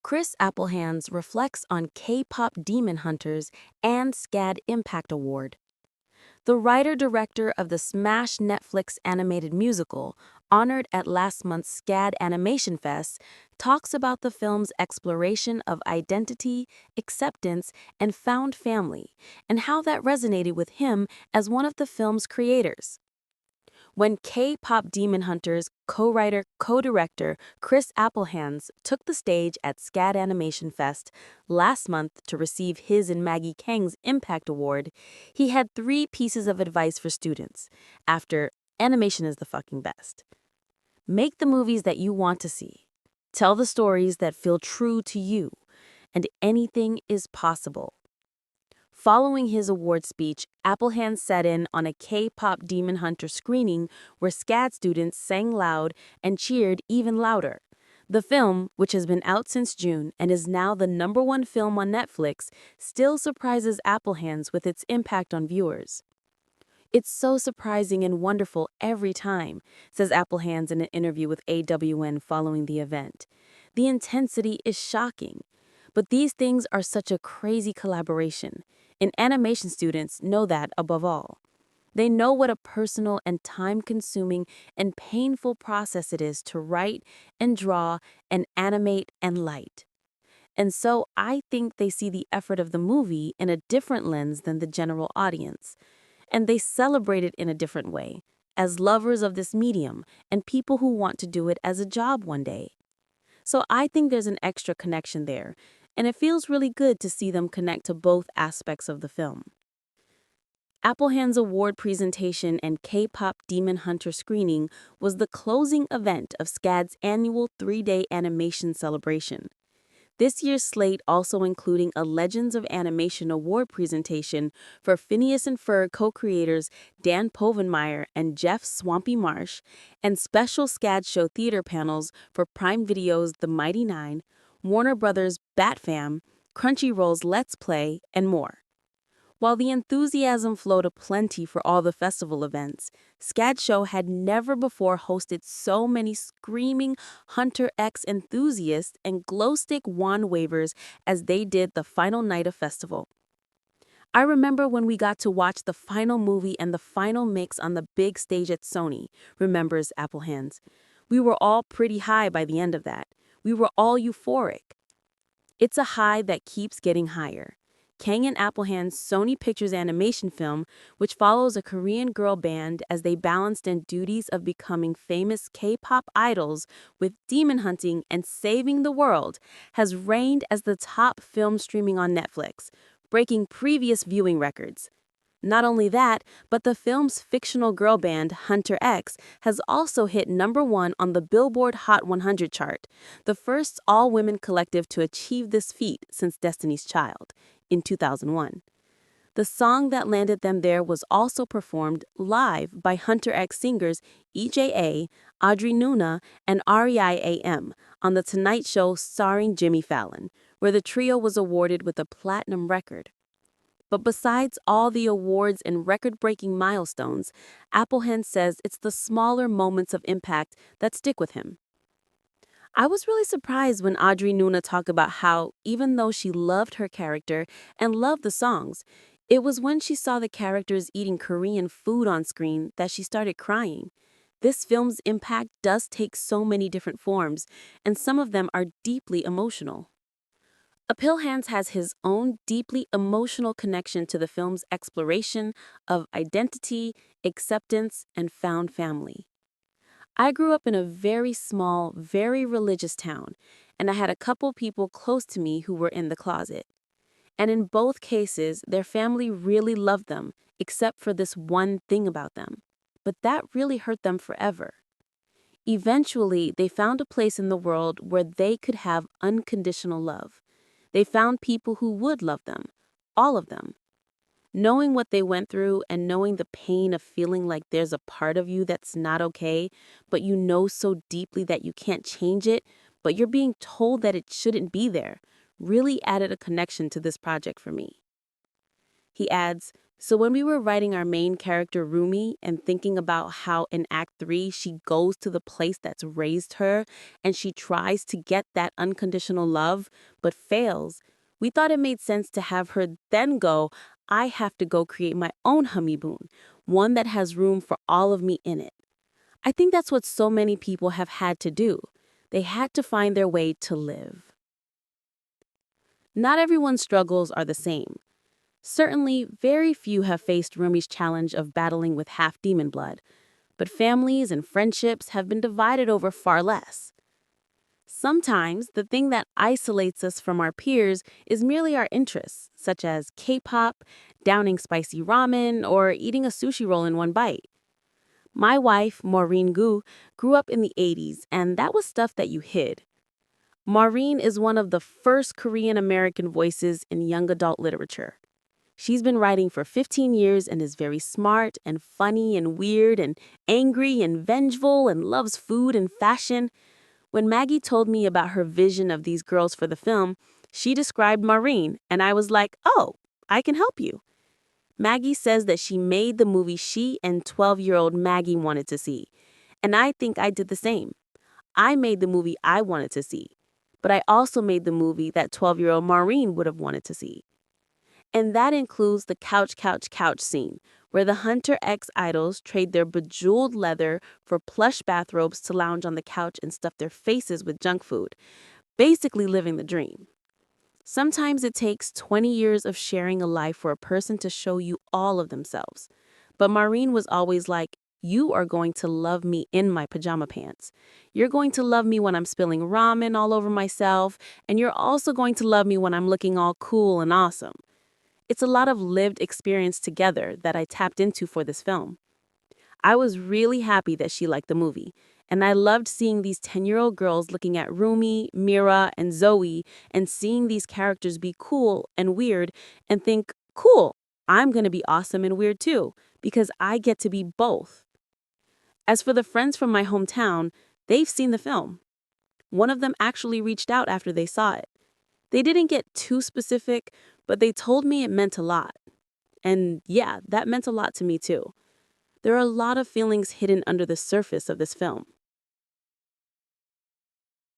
Chris Appelhans reflects on K-pop Demon Hunters and SCAD Impact Award. The writer-director of the smash Netflix animated musical, honored at last month's SCAD Animation Fest, talks about the film's exploration of identity, acceptance, and found family, and how that resonated with him as one of the film's creators. When K-pop Demon Hunters co-director Chris Appelhans took the stage at SCAD Animation Fest last month to receive his and Maggie Kang's Impact Award, he had three pieces of advice for students after animation is the fucking best. Make the movies that you want to see. Tell the stories that feel true to you. And anything is possible. Following his award speech, Appelhans sat in on a K-pop Demon Hunter screening where SCAD students sang loud and cheered even louder. The film, which has been out since June and is now the #1 film on Netflix, still surprises Appelhans with its impact on viewers. "It's so surprising and wonderful every time," says Appelhans in an interview with AWN following the event. "The intensity is shocking. But these things are such a crazy collaboration, and animation students know that above all. They know what a personal and time-consuming and painful process it is to write and draw and animate and light. And so I think they see the effort of the movie in a different lens than the general audience, and they celebrate it in a different way, as lovers of this medium and people who want to do it as a job one day. So I think there's an extra connection there, and it feels really good to see them connect to both aspects of the film." Appelhans' award presentation and K-pop Demon Hunter screening was the closing event of SCAD's annual 3-day animation celebration. This year's slate also including a Legends of Animation award presentation for Phineas and Ferb co-creators Dan Povenmire and Jeff Swampy Marsh, and special SCAD show theater panels for Prime Video's The Mighty Nine, Warner Brothers' Batfam, Crunchyroll's Let's Play, and more. While the enthusiasm flowed aplenty for all the festival events, SCAD Show had never before hosted so many screaming Hunter X enthusiasts and glowstick wand wavers as they did the final night of festival. "I remember when we got to watch the final movie and the final mix on the big stage at Sony," remembers Appelhans. "We were all pretty high by the end of that. We were all euphoric. It's a high that keeps getting higher." Kang and Appelhans' Sony Pictures animation film, which follows a Korean girl band as they balanced in duties of becoming famous K-pop idols with demon hunting and saving the world, has reigned as the top film streaming on Netflix, breaking previous viewing records. Not only that, but the film's fictional girl band, Hunter X, has also hit #1 on the Billboard Hot 100 chart, the first all-women collective to achieve this feat since Destiny's Child, in 2001. The song that landed them there was also performed live by Hunter X singers EJA, Audrey Nuna, and REIAM on The Tonight Show starring Jimmy Fallon, where the trio was awarded with a platinum record. But besides all the awards and record-breaking milestones, Appelhans says it's the smaller moments of impact that stick with him. "I was really surprised when Audrey Nuna talked about how, even though she loved her character and loved the songs, it was when she saw the characters eating Korean food on screen that she started crying. This film's impact does take so many different forms, and some of them are deeply emotional." Appelhans has his own deeply emotional connection to the film's exploration of identity, acceptance, and found family. "I grew up in a very small, very religious town, and I had a couple people close to me who were in the closet. And in both cases, their family really loved them, except for this one thing about them. But that really hurt them forever. Eventually, they found a place in the world where they could have unconditional love. They found people who would love them, all of them. Knowing what they went through and knowing the pain of feeling like there's a part of you that's not okay, but you know so deeply that you can't change it, but you're being told that it shouldn't be there, really added a connection to this project for me." He adds, "So when we were writing our main character Rumi and thinking about how in Act 3 she goes to the place that's raised her and she tries to get that unconditional love but fails, we thought it made sense to have her then go, I have to go create my own honeymoon, one that has room for all of me in it." I think that's what so many people have had to do. They had to find their way to live. Not everyone's struggles are the same. Certainly, very few have faced Rumi's challenge of battling with half-demon blood, but families and friendships have been divided over far less. Sometimes, the thing that isolates us from our peers is merely our interests, such as K-pop, downing spicy ramen, or eating a sushi roll in one bite. My wife, Maureen Gu, grew up in the 80s, and that was stuff that you hid. Maureen is one of the first Korean American voices in young adult literature. She's been writing for 15 years and is very smart and funny and weird and angry and vengeful and loves food and fashion. When Maggie told me about her vision of these girls for the film, she described Maureen, and I was like, oh, I can help you. Maggie says that she made the movie she and 12-year-old Maggie wanted to see, and I think I did the same. I made the movie I wanted to see, but I also made the movie that 12-year-old Maureen would have wanted to see. And that includes the couch, couch, couch scene, where the Hunter X idols trade their bejeweled leather for plush bathrobes to lounge on the couch and stuff their faces with junk food, basically living the dream. Sometimes it takes 20 years of sharing a life for a person to show you all of themselves. But Maureen was always like, you are going to love me in my pajama pants. You're going to love me when I'm spilling ramen all over myself, and you're also going to love me when I'm looking all cool and awesome. It's a lot of lived experience together that I tapped into for this film. I was really happy that she liked the movie, and I loved seeing these 10-year-old girls looking at Rumi, Mira, and Zoe and seeing these characters be cool and weird and think, cool, I'm going to be awesome and weird too, because I get to be both. As for the friends from my hometown, they've seen the film. One of them actually reached out after they saw it. They didn't get too specific, but they told me it meant a lot. And yeah, that meant a lot to me too. There are a lot of feelings hidden under the surface of this film.